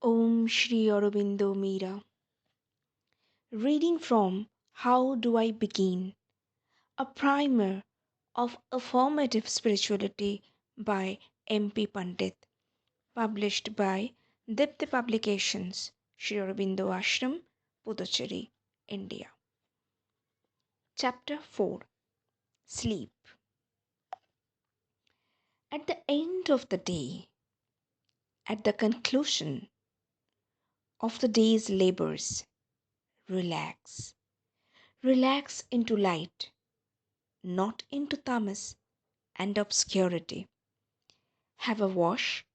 Om Shri Aurobindo Meera. Reading from How Do I Begin? A Primer of Affirmative Spirituality by M.P. Pandit. Published by Dipti Publications, Sri Aurobindo Ashram, Puducherry, India. Chapter 4. Sleep. At the end of the day, at the conclusion of the day's labors, relax. Relax into light, not into tamas and obscurity. Have a wash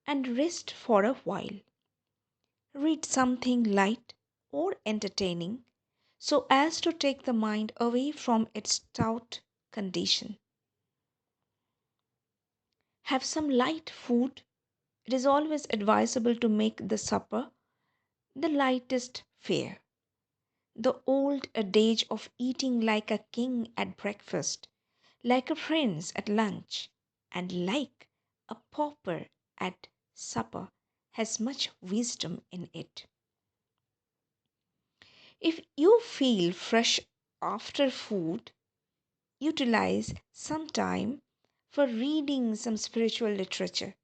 and rest for a while. Read something light or entertaining so as to take the mind away from its stout condition. Have some light food. It is always advisable to make the supper the lightest fare. The old adage of eating like a king at breakfast, like a prince at lunch, and like a pauper at supper has much wisdom in it. If you feel fresh after food, utilize some time for reading some spiritual literature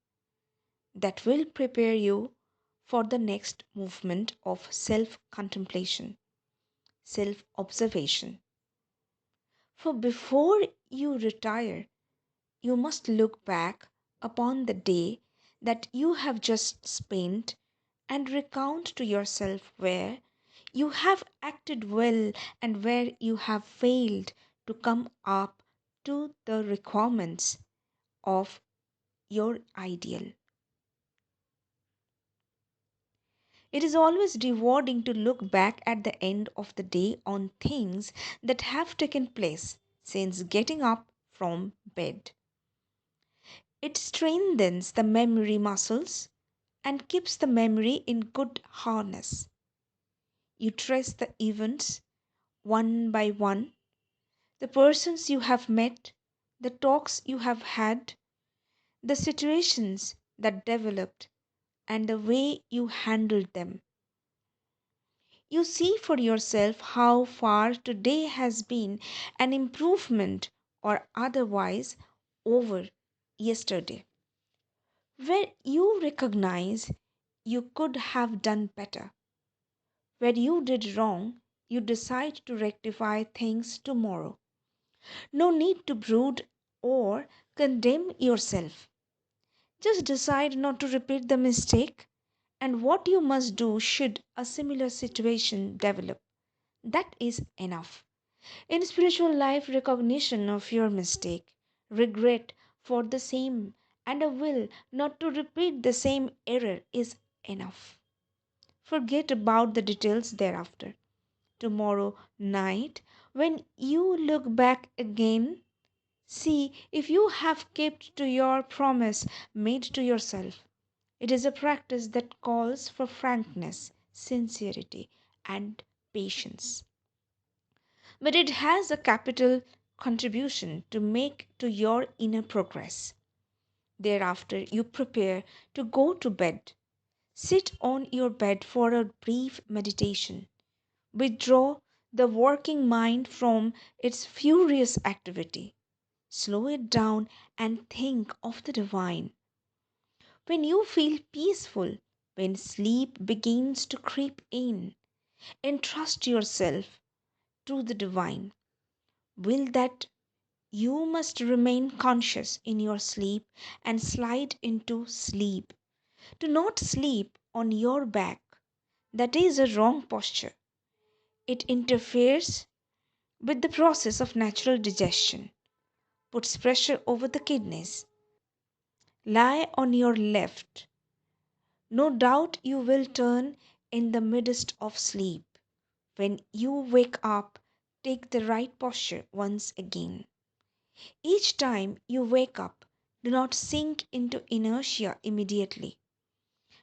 that will prepare you for the next movement of self contemplation, self observation. For before you retire, you must look back upon the day that you have just spent and recount to yourself where you have acted well and where you have failed to come up to the requirements of your ideal. It is always rewarding to look back at the end of the day on things that have taken place since getting up from bed. It strengthens the memory muscles and keeps the memory in good harness. You trace the events one by one, the persons you have met, the talks you have had, the situations that developed, and the way you handled them. You see for yourself how far today has been an improvement or otherwise over yesterday. Where you recognize you could have done better. Where you did wrong, you decide to rectify things tomorrow. No need to brood or condemn yourself. Just decide not to repeat the mistake and what you must do should a similar situation develop. That is enough. In spiritual life, recognition of your mistake, regret for the same, and a will not to repeat the same error is enough. Forget about the details thereafter. Tomorrow night, when you look back again, see if you have kept to your promise made to yourself. It is a practice that calls for frankness, sincerity, and patience. But it has a capital contribution to make to your inner progress. Thereafter, you prepare to go to bed. Sit on your bed for a brief meditation. Withdraw the working mind from its furious activity. Slow it down and think of the divine. When you feel peaceful, when sleep begins to creep in, entrust yourself to the divine. Will that you must remain conscious in your sleep and slide into sleep. Do not sleep on your back. That is a wrong posture. It interferes with the process of natural digestion, puts pressure over the kidneys. Lie on your left. No doubt you will turn in the midst of sleep. When you wake up, take the right posture once again. Each time you wake up, do not sink into inertia immediately.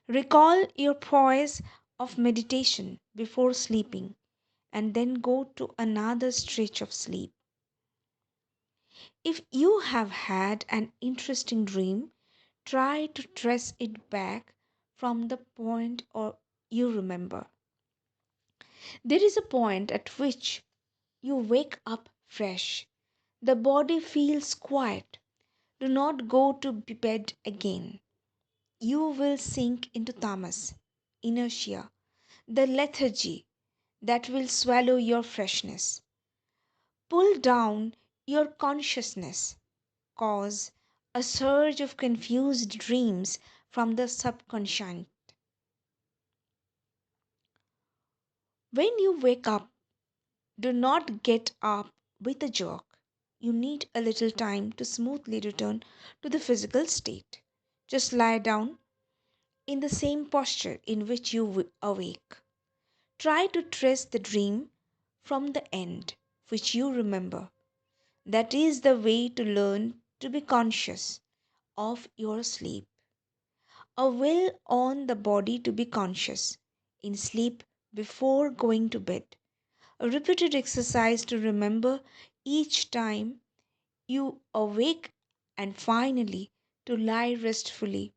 Recall your poise of meditation before sleeping and then go to another stretch of sleep. If you have had an interesting dream, try to trace it back from the point or you remember. There is a point at which you wake up fresh. The body feels quiet. Do not go to bed again. You will sink into tamas, inertia, the lethargy that will swallow your freshness. Pull down your consciousness, cause a surge of confused dreams from the subconscious. When you wake up, do not get up with a jerk. You need a little time to smoothly return to the physical state. Just lie down in the same posture in which you awake. Try to trace the dream from the end, which you remember. That is the way to learn to be conscious of your sleep. A will on the body to be conscious in sleep before going to bed. A repeated exercise to remember each time you awake, and finally to lie restfully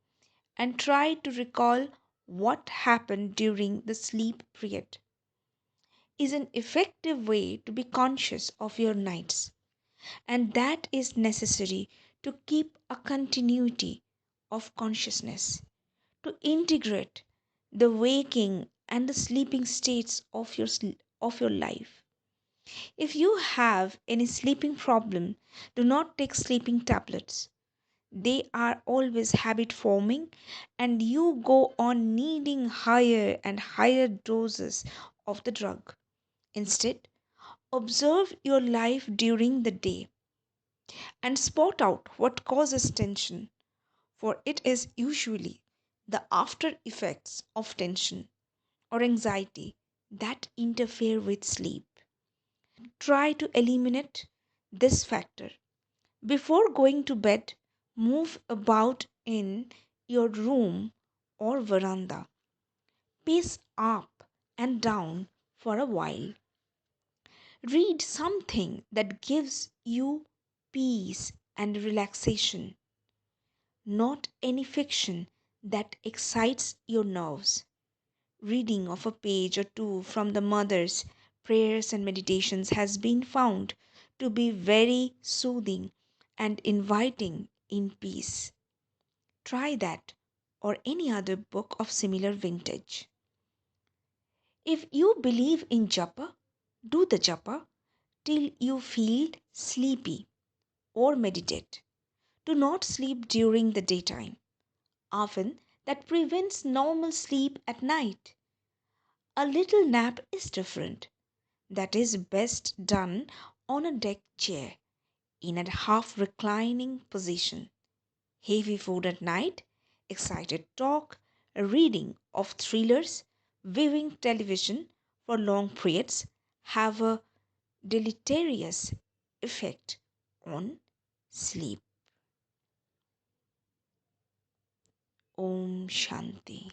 and try to recall what happened during the sleep period is an effective way to be conscious of your nights, and that is necessary to keep a continuity of consciousness, to integrate the waking and the sleeping states of your life. If you have any sleeping problem, do not take sleeping tablets. They are always habit forming, and you go on needing higher and higher doses of the drug. Instead, observe your life during the day and spot out what causes tension, for it is usually the after effects of tension or anxiety that interfere with sleep. Try to eliminate this factor. Before going to bed, move about in your room or veranda. Pace up and down for a while. Read something that gives you peace and relaxation, not any fiction that excites your nerves. Reading of a page or two from the Mother's Prayers and Meditations has been found to be very soothing and inviting in peace. Try that or any other book of similar vintage. If you believe in japa, do the japa till you feel sleepy or meditate. Do not sleep during the daytime. Often that prevents normal sleep at night. A little nap is different. That is best done on a deck chair in a half reclining position. Heavy food at night, excited talk, reading of thrillers, viewing television for long periods have a deleterious effect on sleep. Om Shanti.